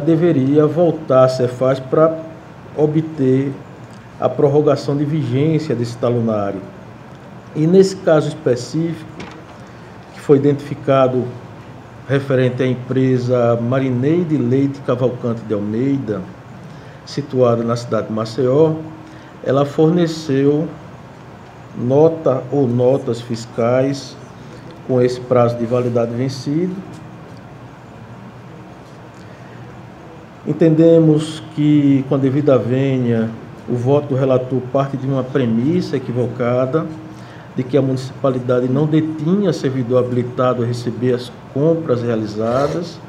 deveria voltar à Cefaz para obter a prorrogação de vigência desse talonário. E nesse caso específico, que foi identificado referente à empresa Marineide Leite Cavalcante de Almeida, situada na cidade de Maceió, ela forneceu nota ou notas fiscais com esse prazo de validade vencido. Entendemos que, com a devida vênia, o voto do relator parte de uma premissa equivocada de que a municipalidade não detinha servidor habilitado a receber as compras realizadas.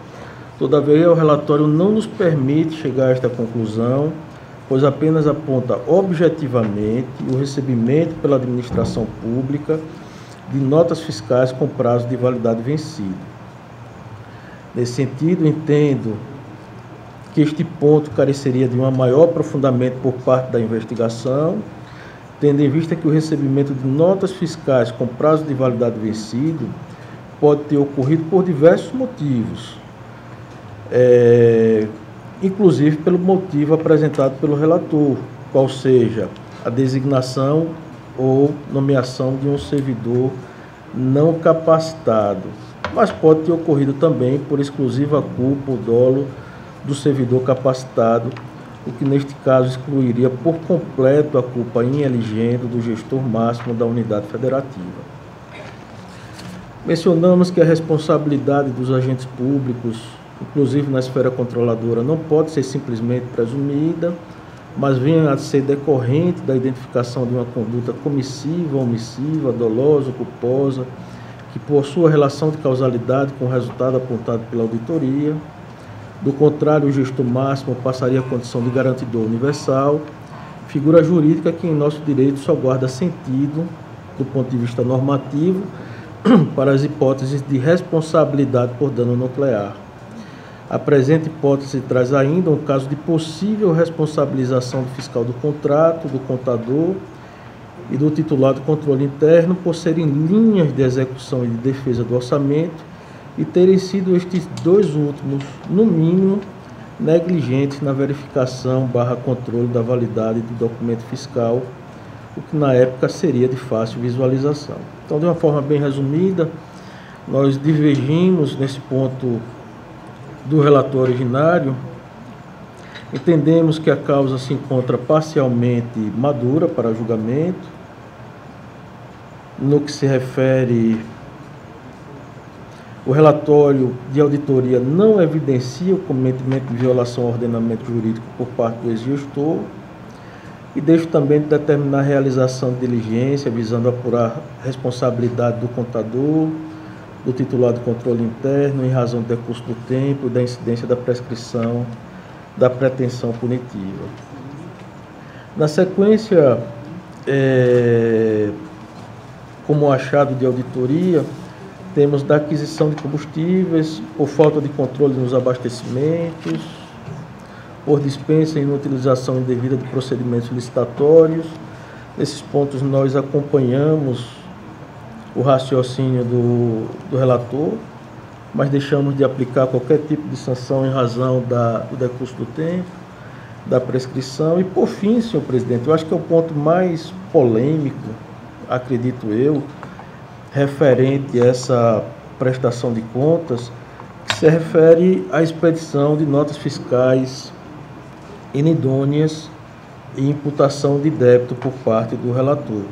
Todavia, o relatório não nos permite chegar a esta conclusão, pois apenas aponta objetivamente o recebimento pela administração pública de notas fiscais com prazo de validade vencido. Nesse sentido, entendo que este ponto careceria de um maior aprofundamento por parte da investigação, tendo em vista que o recebimento de notas fiscais com prazo de validade vencido pode ter ocorrido por diversos motivos, inclusive pelo motivo apresentado pelo relator, qual seja a designação ou nomeação de um servidor não capacitado, mas pode ter ocorrido também por exclusiva culpa ou dolo do servidor capacitado, o que neste caso excluiria por completo a culpa in eligendo do gestor máximo da unidade federativa. Mencionamos que a responsabilidade dos agentes públicos, inclusive na esfera controladora, não pode ser simplesmente presumida, mas vem a ser decorrente da identificação de uma conduta comissiva, omissiva, dolosa, culposa, que possua relação de causalidade com o resultado apontado pela auditoria. Do contrário, o gestor máximo passaria a condição de garantidor universal, figura jurídica que em nosso direito só guarda sentido, do ponto de vista normativo, para as hipóteses de responsabilidade por dano nuclear. A presente hipótese traz ainda um caso de possível responsabilização do fiscal do contrato, do contador e do titular do controle interno por serem linhas de execução e de defesa do orçamento e terem sido estes dois últimos, no mínimo, negligentes na verificação / controle da validade do documento fiscal, o que na época seria de fácil visualização. Então, de uma forma bem resumida, nós divergimos nesse ponto do relatório originário. Entendemos que a causa se encontra parcialmente madura para julgamento. No que se refere, o relatório de auditoria não evidencia o cometimento de violação ao ordenamento jurídico por parte do ex-gestor e deixa também de determinar a realização de diligência visando apurar a responsabilidade do contador, do titular do controle interno, em razão do decurso do tempo e da incidência da prescrição da pretensão punitiva. Na sequência, como achado de auditoria, temos da aquisição de combustíveis por falta de controle nos abastecimentos, por dispensa e inutilização indevida de procedimentos licitatórios. Nesses pontos nós acompanhamos o raciocínio do relator, mas deixamos de aplicar qualquer tipo de sanção em razão do decurso do tempo, da prescrição. E por fim, senhor presidente, eu acho que é o ponto mais polêmico, acredito eu, referente a essa prestação de contas, que se refere à expedição de notas fiscais inidôneas e imputação de débito por parte do relator.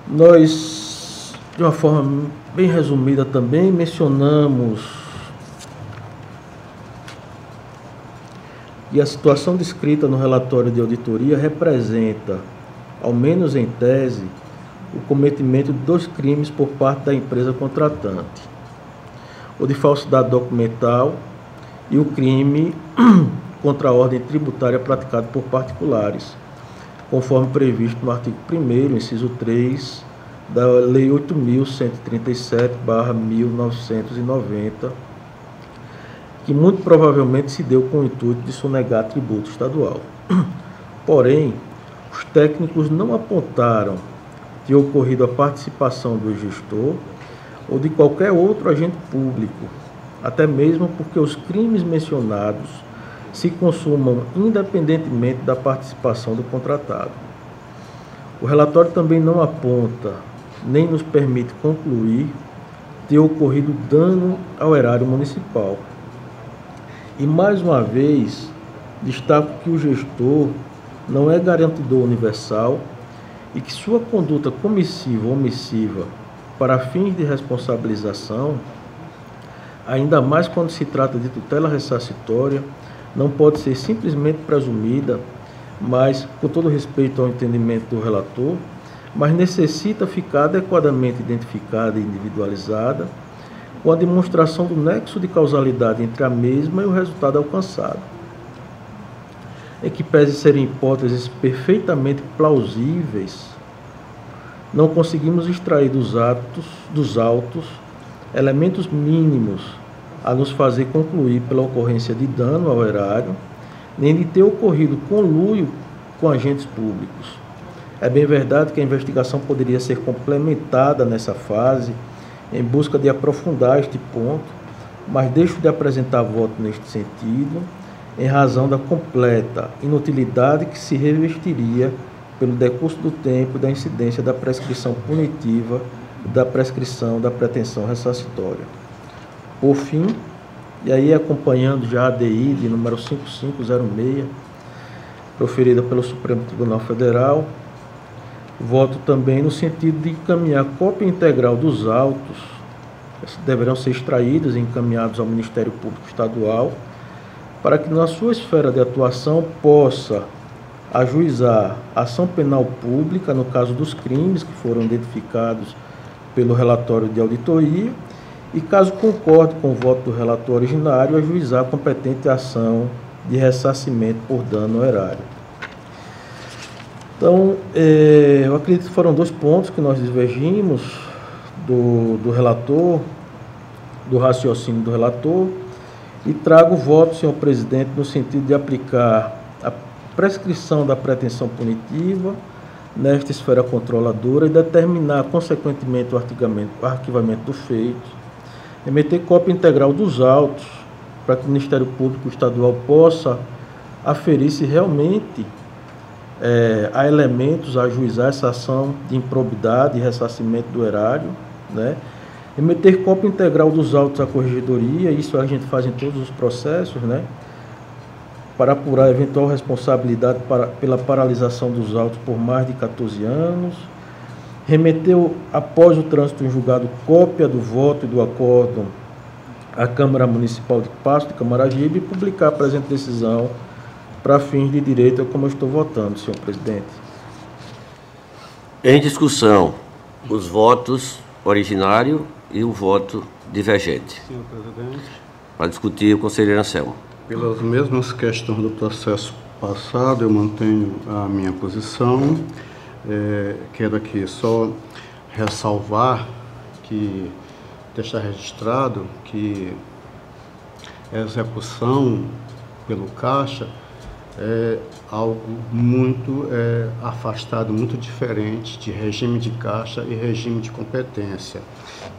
Nós, de uma forma bem resumida também, mencionamos que a situação descrita no relatório de auditoria representa, ao menos em tese, o cometimento de dois crimes por parte da empresa contratante: o de falsidade documental e o crime contra a ordem tributária praticado por particulares, conforme previsto no artigo 1º, inciso 3, da Lei 8.137/1990, que muito provavelmente se deu com o intuito de sonegar tributo estadual. Porém, os técnicos não apontaram ter ocorrido a participação do gestor ou de qualquer outro agente público até mesmo porque os crimes mencionados se consumam independentemente da participação do contratado. O relatório também não aponta, nem nos permite concluir ter ocorrido dano ao erário municipal. E, mais uma vez, destaco que o gestor não é garantidor universal e que sua conduta comissiva ou omissiva para fins de responsabilização, ainda mais quando se trata de tutela ressarcitória, não pode ser simplesmente presumida, mas, com todo respeito ao entendimento do relator, mas necessita ficar adequadamente identificada e individualizada com a demonstração do nexo de causalidade entre a mesma e o resultado alcançado. Em que pese serem hipóteses perfeitamente plausíveis, não conseguimos extrair dos autos elementos mínimos a nos fazer concluir pela ocorrência de dano ao erário, nem de ter ocorrido conluio com agentes públicos. É bem verdade que a investigação poderia ser complementada nessa fase, em busca de aprofundar este ponto, mas deixo de apresentar voto neste sentido, em razão da completa inutilidade que se revestiria pelo decurso do tempo da incidência da prescrição punitiva e da prescrição da pretensão ressarcitória. Por fim, e aí acompanhando já a ADI de número 5506, proferida pelo Supremo Tribunal Federal, voto também no sentido de encaminhar cópia integral dos autos, que deverão ser extraídos e encaminhados ao Ministério Público Estadual, para que na sua esfera de atuação possa ajuizar ação penal pública no caso dos crimes que foram identificados pelo relatório de auditoria e, caso concorde com o voto do relator originário, ajuizar a competente ação de ressarcimento por dano ao erário. Então, eu acredito que foram 2 pontos que nós divergimos do relator, do raciocínio do relator, e trago o voto, senhor presidente, no sentido de aplicar a prescrição da pretensão punitiva nesta esfera controladora e determinar, consequentemente, o arquivamento do feito, emitir cópia integral dos autos, para que o Ministério Público Estadual possa aferir se realmente há elementos a ajuizar essa ação de improbidade e ressarcimento do erário, né? Emitir cópia integral dos autos à corregedoria, isso a gente faz em todos os processos, né? Para apurar eventual responsabilidade pela paralisação dos autos por mais de 14 anos. Remeter, após o trânsito em julgado, cópia do voto e do acórdão à Câmara Municipal de Pasto de Camaragibe e publicar a presente decisão para fins de direito, como eu estou votando, senhor presidente. Em discussão, os votos originário e o voto divergente. Senhor presidente. Para discutir, o conselheiro Anselmo. Pelas mesmas questões do processo passado, eu mantenho a minha posição. Quero aqui só ressalvar que deixar registrado que a execução pelo Caixa é algo muito afastado, muito diferente de regime de caixa e regime de competência.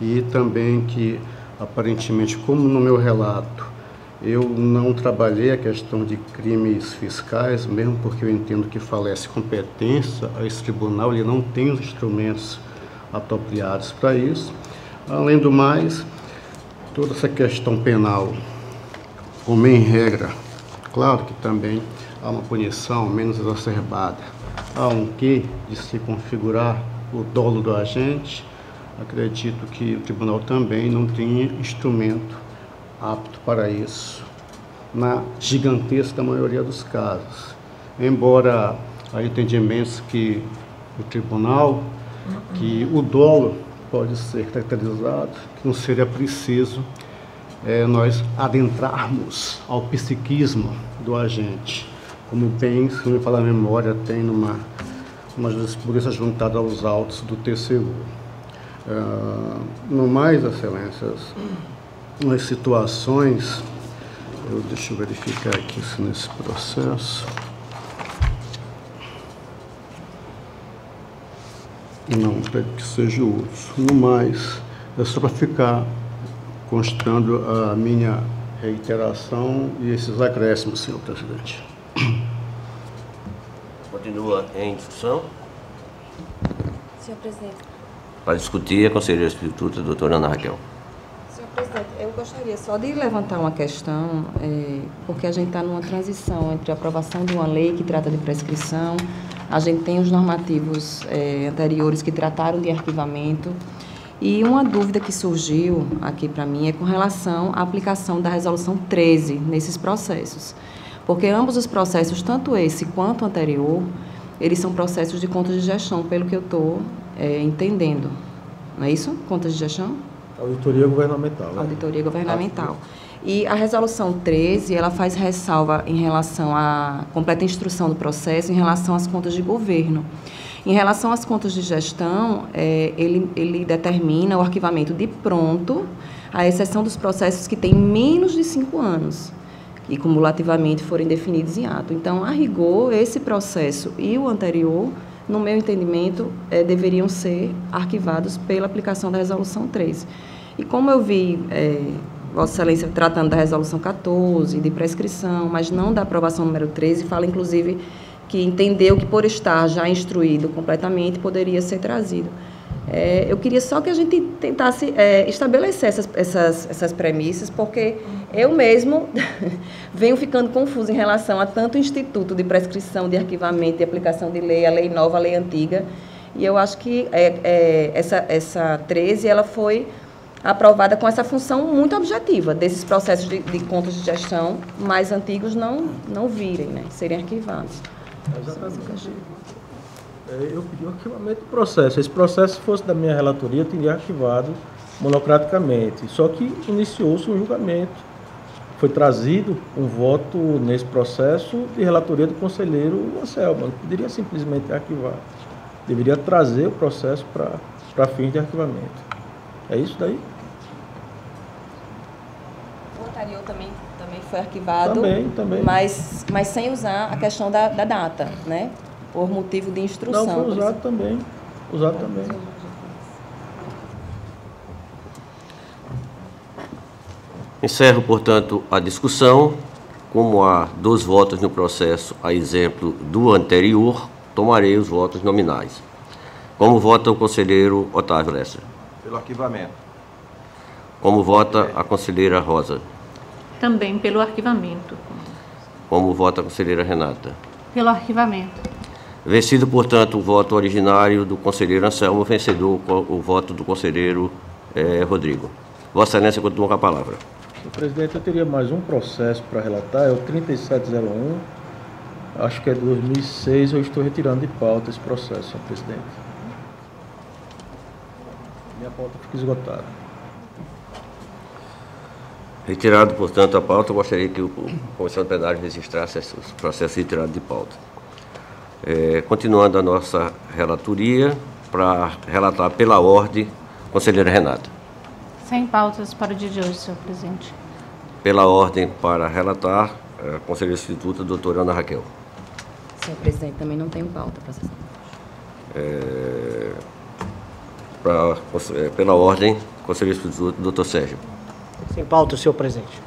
E também que, aparentemente, como no meu relato, eu não trabalhei a questão de crimes fiscais, mesmo porque eu entendo que falece competência a esse tribunal, ele não tem os instrumentos apropriados para isso. Além do mais, toda essa questão penal, como em regra, claro que também há uma punição menos exacerbada, há um quê de se configurar o dolo do agente. Acredito que o tribunal também não tinha instrumento apto para isso, na gigantesca maioria dos casos. Embora há entendimentos que o tribunal, que o dolo pode ser caracterizado, que não seria preciso nós adentrarmos ao psiquismo do agente, como bem, se não me falar a memória, tem numa jurisprudência juntada aos autos do TCU. No mais, excelências, nas situações, deixa eu verificar aqui se nesse processo. Não, creio que seja o outro. No mais, é só para ficar constando a minha reiteração e esses acréscimos, senhor presidente. Continua em discussão. Senhor presidente. Para discutir, a conselheira substituta, doutora Ana Raquel. Senhor presidente, eu gostaria só de levantar uma questão, porque a gente está numa transição entre a aprovação de uma lei que trata de prescrição, a gente tem os normativos anteriores que trataram de arquivamento, e uma dúvida que surgiu aqui para mim é com relação à aplicação da Resolução 13 nesses processos. Porque ambos os processos, tanto esse quanto o anterior, eles são processos de contas de gestão, pelo que eu estou entendendo. Não é isso? Contas de gestão? Auditoria governamental. Né? Auditoria governamental. E a Resolução 13, ela faz ressalva em relação à completa instrução do processo, em relação às contas de governo. Em relação às contas de gestão, ele determina o arquivamento de pronto, à exceção dos processos que têm menos de 5 anos e cumulativamente forem definidos em ato. Então, a rigor, esse processo e o anterior, no meu entendimento, deveriam ser arquivados pela aplicação da Resolução 13. E como eu vi Vossa Excelência tratando da Resolução 14, de prescrição, mas não da aprovação número 13, fala, inclusive, que entendeu que, por estar já instruído completamente, poderia ser trazido. Eu queria só que a gente tentasse estabelecer essas premissas, porque eu mesmo venho ficando confusa em relação a tanto instituto de prescrição, de arquivamento, de aplicação de lei, a lei nova, a lei antiga, e eu acho que essa 13 ela foi aprovada com essa função muito objetiva, desses processos de contas de gestão mais antigos não virem, né, serem arquivados. Exatamente. Eu pedi o arquivamento do processo. Esse processo, se fosse da minha relatoria, eu teria arquivado monocraticamente. Só que iniciou-se um julgamento. Foi trazido um voto nesse processo de relatoria do conselheiro Anselmo. Não poderia simplesmente arquivar. Deveria trazer o processo para fins de arquivamento. É isso daí? O anterior também foi arquivado, também. Mas sem usar a questão da data, né? Por motivo de instrução. Não, foi usado também. Encerro, portanto, a discussão. Como há 2 votos no processo, a exemplo do anterior, tomarei os votos nominais. Como vota o conselheiro Otávio Lessa? Pelo arquivamento. Como vota a conselheira Rosa? Também pelo arquivamento. Como vota a conselheira Renata? Pelo arquivamento. Vencido, portanto, o voto originário do conselheiro Anselmo, vencedor o voto do conselheiro Rodrigo. Vossa Excelência continua com a palavra. Senhor presidente, eu teria mais um processo para relatar, é o 3701, acho que é de 2006, eu estou retirando de pauta esse processo, senhor presidente. Minha pauta fica esgotada. Retirado, portanto, a pauta, eu gostaria que a Comissão Plenária registrasse os processos retirados de pauta. Continuando a nossa relatoria, para relatar pela ordem, conselheira Renata. Sem pautas para o dia de hoje, senhor presidente. Pela ordem, para relatar, a conselheira substituta, doutora Ana Raquel. Senhor presidente, também não tenho pauta para sessão. Pela ordem, conselheiro substituto, doutor Sérgio. Sem pauta, senhor presidente.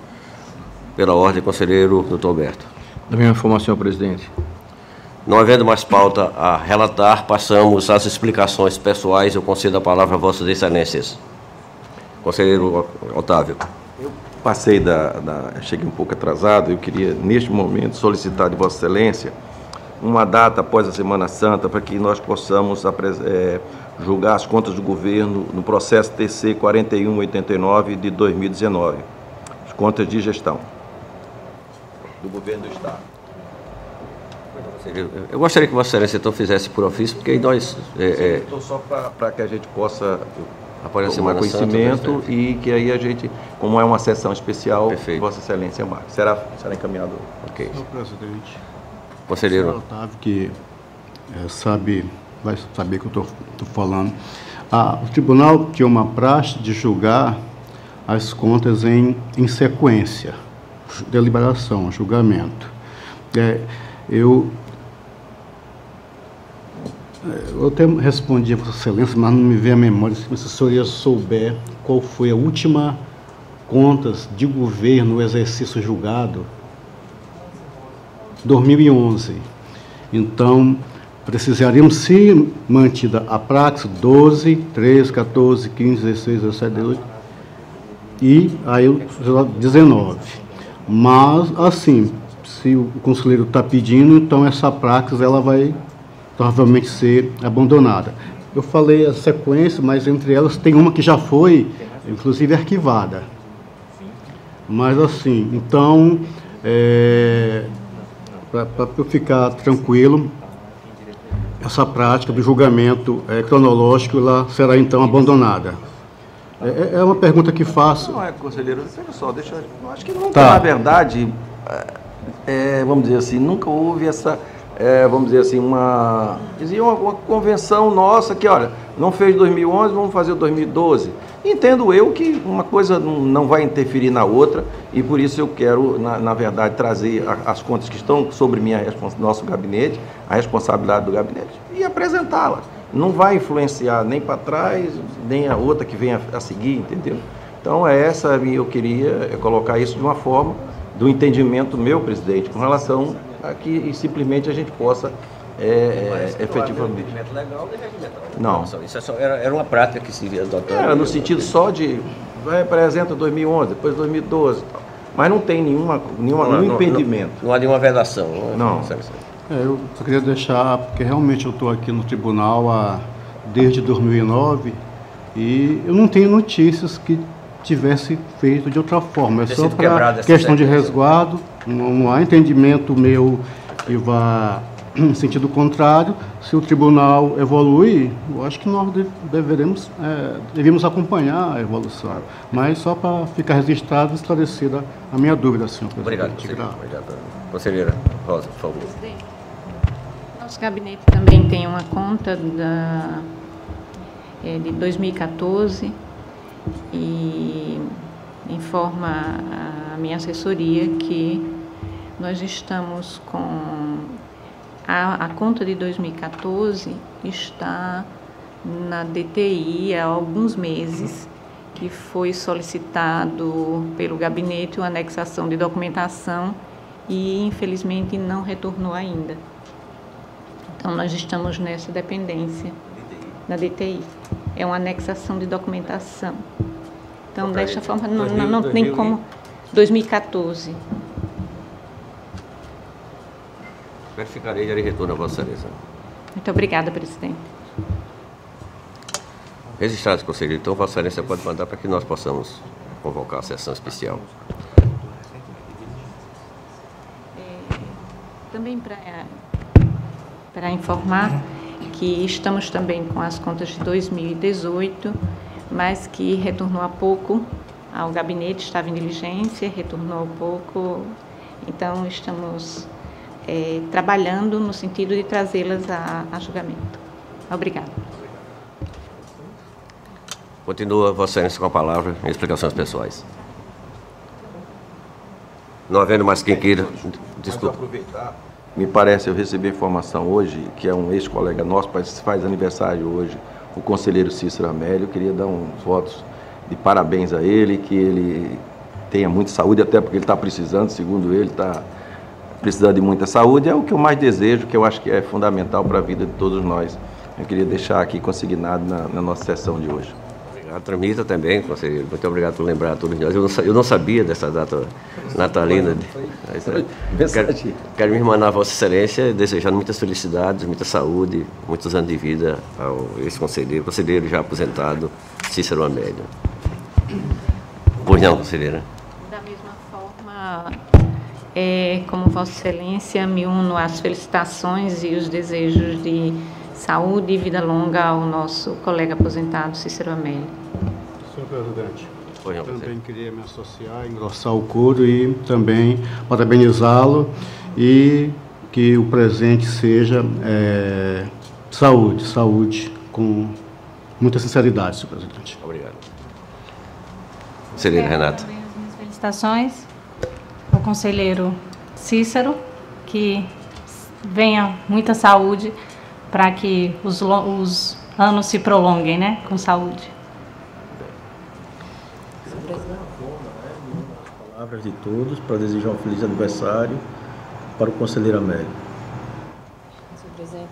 Pela ordem, conselheiro doutor Alberto. Da mesma forma, senhor presidente. Não havendo mais pauta a relatar, passamos às explicações pessoais. Eu concedo a palavra a vossas excelências. Conselheiro Otávio. Eu cheguei um pouco atrasado, eu queria, neste momento, solicitar de Vossa Excelência uma data após a Semana Santa para que nós possamos julgar as contas do governo no processo TC 4189 de 2019, as contas de gestão do governo do Estado. Eu gostaria que Vossa Excelência então fizesse por ofício, porque aí nós... Estou só para que a gente possa após a tomar Semana conhecimento Santa, e que aí a gente, como é uma sessão especial, perfeito. Vossa Excelência marque. Será encaminhado. Ok. Senhor presidente, Conselheiro. senhor Otávio, que vai saber que eu estou falando. O tribunal tinha uma praxe de julgar as contas em sequência, deliberação, julgamento. Eu até respondi a Vossa Excelência, mas não me vem à memória, se o senhor ia souber qual foi a última contas de governo, o exercício julgado, 2011. Então, precisaríamos, se mantida a praxe, 12, 13, 14, 15, 16, 17, 18 e aí 19. Mas, assim, se o conselheiro está pedindo, então essa praxe ela vai provavelmente ser abandonada. Eu falei a sequência, mas entre elas tem uma que já foi, inclusive, arquivada. Mas, assim, então, para eu ficar tranquilo, essa prática do julgamento cronológico ela será, então, abandonada. É uma pergunta que faço. Não é, conselheiro, olha só, eu acho que nunca, na verdade, vamos dizer assim, nunca houve essa, vamos dizer assim, uma convenção nossa que, olha, não fez 2011, vamos fazer 2012. Entendo eu que uma coisa não vai interferir na outra e por isso eu quero, na verdade, trazer as contas que estão sobre nosso gabinete, a responsabilidade do gabinete e apresentá-la. Não vai influenciar nem para trás, nem a outra que venha a seguir, entendeu? Então, eu queria colocar isso de uma forma, do entendimento meu, presidente, com relação a que simplesmente a gente possa efetivamente... Legal, regimental. Não. Isso era uma prática que se adotou. Era no sentido só de, apresenta 2011, depois 2012 e tal. Mas não tem nenhum impedimento. Não há nenhuma vedação. Não. Eu só queria deixar, porque realmente eu estou aqui no tribunal desde 2009 e eu não tenho notícias que tivesse feito de outra forma. É só para questão de resguardo, não há entendimento meu que vá em sentido contrário. Se o tribunal evolui, eu acho que nós deveríamos acompanhar a evolução. Mas só para ficar registrado e esclarecida a minha dúvida, senhor presidente. Obrigado. Conselheira Rosa, por favor. Presidente, nosso gabinete também tem uma conta de 2014 e informa a minha assessoria que nós estamos com a conta de 2014 está na DTI há alguns meses, que foi solicitado pelo gabinete uma anexação de documentação e, infelizmente, não retornou ainda. Então, nós estamos nessa dependência da DTI. É uma anexação de documentação. Então, desta forma, não tem como... 2014. Verificarei e retorno a Vossa Excelência. Muito obrigada, presidente. Registrado, conselheiro. Então, Vossa Excelência pode mandar para que nós possamos convocar a sessão especial. Também para informar que estamos também com as contas de 2018, mas que retornou há pouco ao gabinete, estava em diligência, retornou há pouco, então estamos trabalhando no sentido de trazê-las a julgamento. Obrigada. Continua Vossa Excelência com a palavra em explicações pessoais. Não havendo mais quem queira... Desculpa. Me parece, eu recebi informação hoje, que é um ex-colega nosso, faz aniversário hoje, o conselheiro Cícero Amélio. Eu queria dar uns votos de parabéns a ele, que ele tenha muita saúde, até porque ele está precisando, segundo ele, está precisando de muita saúde. É o que eu mais desejo, que eu acho que é fundamental para a vida de todos nós. Eu queria deixar aqui consignado na nossa sessão de hoje. Obrigado, tramita também, conselheiro. Muito obrigado por lembrar a todos nós. Eu não sabia dessa data natalina. Quero me irmanar a Vossa Excelência, desejando muitas felicidades, muita saúde, muitos anos de vida ao conselheiro já aposentado, Cícero Amélio. Pois não, conselheira? Da mesma forma, como Vossa Excelência, me uno às felicitações e os desejos de saúde e vida longa ao nosso colega aposentado, Cícero Amélio. Senhor presidente, pois não, também queria me associar, engrossar o couro e também parabenizá-lo e que o presente seja saúde, com muita sinceridade, senhor presidente. Obrigado. Conselheiro Renato. Também as minhas felicitações ao conselheiro Cícero, que venha muita saúde para que os anos se prolonguem, né, com saúde. palavras de todos para desejar um feliz aniversário para o conselheiro Amélio. Senhor presidente.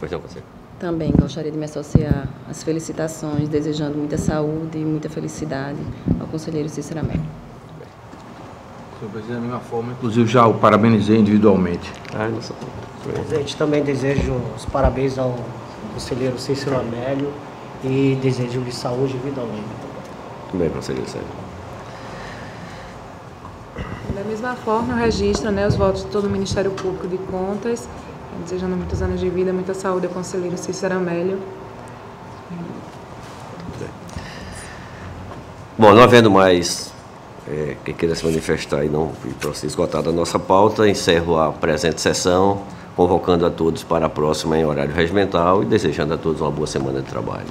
Pois não, conselheiro. Também gostaria de me associar às felicitações, desejando muita saúde e muita felicidade ao conselheiro Cícero Amélio. Senhor presidente, da mesma forma, inclusive já o parabenizei individualmente. Presidente, também desejo os parabéns ao conselheiro Cícero Amélio e desejo-lhe saúde e vida longa. Também, conselheiro Sérgio. Da mesma forma, eu registro, os votos de todo o Ministério Público de Contas, desejando muitos anos de vida, muita saúde ao conselheiro Cícero Amélio. Bom, não havendo mais quem queira se manifestar e não para ser esgotada a nossa pauta, encerro a presente sessão, convocando a todos para a próxima em horário regimental e desejando a todos uma boa semana de trabalho.